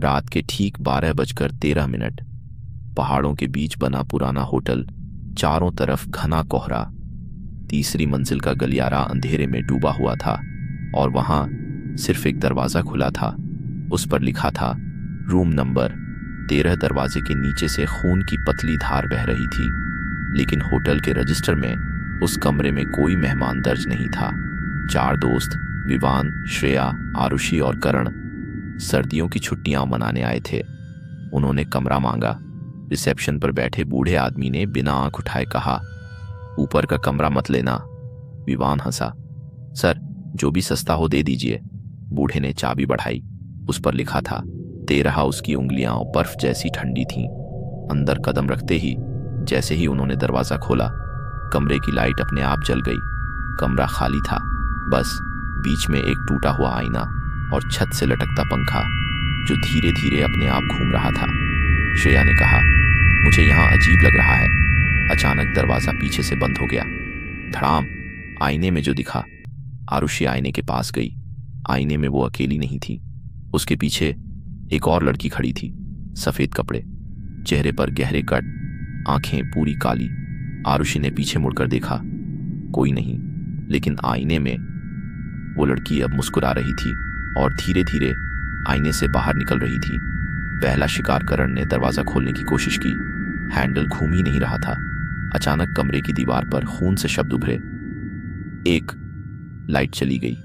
रात के ठीक 12:13। पहाड़ों के बीच बना पुराना होटल, चारों तरफ घना कोहरा। तीसरी मंजिल का गलियारा अंधेरे में डूबा हुआ था और वहां सिर्फ एक दरवाजा खुला था। उस पर लिखा था रूम नंबर 13। दरवाजे के नीचे से खून की पतली धार बह रही थी, लेकिन होटल के रजिस्टर में उस कमरे में कोई मेहमान दर्ज नहीं था। 4 दोस्त विवान, श्रेया, आरुषि और करण सर्दियों की छुट्टियां मनाने आए थे। उन्होंने कमरा मांगा। रिसेप्शन पर बैठे बूढ़े आदमी ने बिना आंख उठाए कहा, ऊपर का कमरा मत लेना। विवान हंसा, सर जो भी सस्ता हो दे दीजिए। बूढ़े ने चाबी बढ़ाई। उस पर लिखा था 13। उसकी उंगलियां बर्फ जैसी ठंडी थीं। अंदर कदम रखते ही जैसे ही उन्होंने दरवाजा खोला, कमरे की लाइट अपने आप जल गई। कमरा खाली था, बस बीच में एक टूटा हुआ आईना और छत से लटकता पंखा जो धीरे धीरे अपने आप घूम रहा था। श्रेया ने कहा, मुझे यहाँ अजीब लग रहा है। अचानक दरवाजा पीछे से बंद हो गया। धड़ाम, आईने में जो दिखा। आरुषि आईने के पास गई। आईने में वो अकेली नहीं थी, उसके पीछे एक और लड़की खड़ी थी। सफेद कपड़े, चेहरे पर गहरे कट, आंखें पूरी काली। आरुषि ने पीछे मुड़कर देखा, कोई नहीं, लेकिन आईने में वो लड़की अब मुस्कुरा रही थी और धीरे धीरे आईने से बाहर निकल रही थी। पहला शिकार करण ने दरवाजा खोलने की कोशिश की। हैंडल घूम ही नहीं रहा था। अचानक कमरे की दीवार पर खून से शब्द उभरे। एक लाइट चली गई,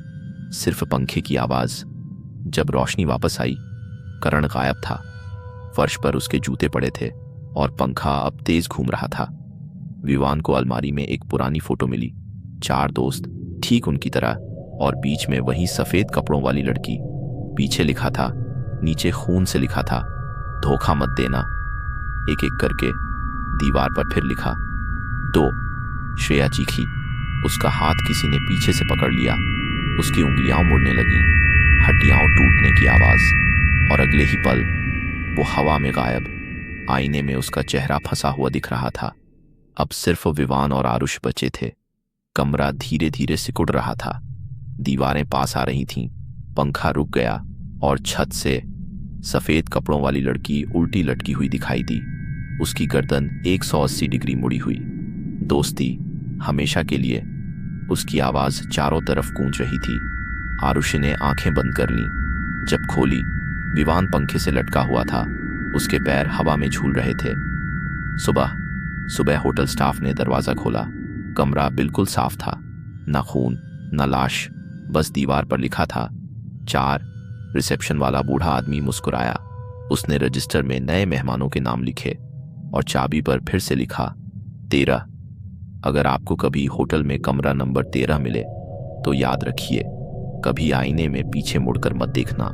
सिर्फ पंखे की आवाज। जब रोशनी वापस आई, करण गायब था। फर्श पर उसके जूते पड़े थे और पंखा अब तेज घूम रहा था। विवान को अलमारी में एक पुरानी फोटो मिली। 4 दोस्त ठीक उनकी तरह, और बीच में वही सफेद कपड़ों वाली लड़की। पीछे लिखा था, नीचे खून से लिखा था, धोखा मत देना। एक एक करके दीवार पर फिर लिखा 2। श्रेया चीखी। उसका हाथ किसी ने पीछे से पकड़ लिया। उसकी उंगलियां मुड़ने लगीं, हड्डियां टूटने की आवाज, और अगले ही पल वो हवा में गायब। आईने में उसका चेहरा फंसा हुआ दिख रहा था। अब सिर्फ विवान और आरुष बचे थे। कमरा धीरे धीरे सिकुड़ रहा था। दीवारें पास आ रही थीं। पंखा रुक गया और छत से सफेद कपड़ों वाली लड़की उल्टी लटकी हुई दिखाई दी। उसकी गर्दन 180 डिग्री मुड़ी हुई। दोस्ती हमेशा के लिए। उसकी आवाज चारों तरफ गूंज रही थी। आरुषि ने आंखें बंद कर लीं। जब खोली, विवान पंखे से लटका हुआ था। उसके पैर हवा में झूल रहे थे। सुबह होटल स्टाफ ने दरवाजा खोला। कमरा बिल्कुल साफ था, न खून न लाश, बस दीवार पर लिखा था 4। रिसेप्शन वाला बूढ़ा आदमी मुस्कुराया। उसने रजिस्टर में नए मेहमानों के नाम लिखे और चाबी पर फिर से लिखा 13। अगर आपको कभी होटल में कमरा नंबर 13 मिले तो याद रखिए, कभी आईने में पीछे मुड़कर मत देखना।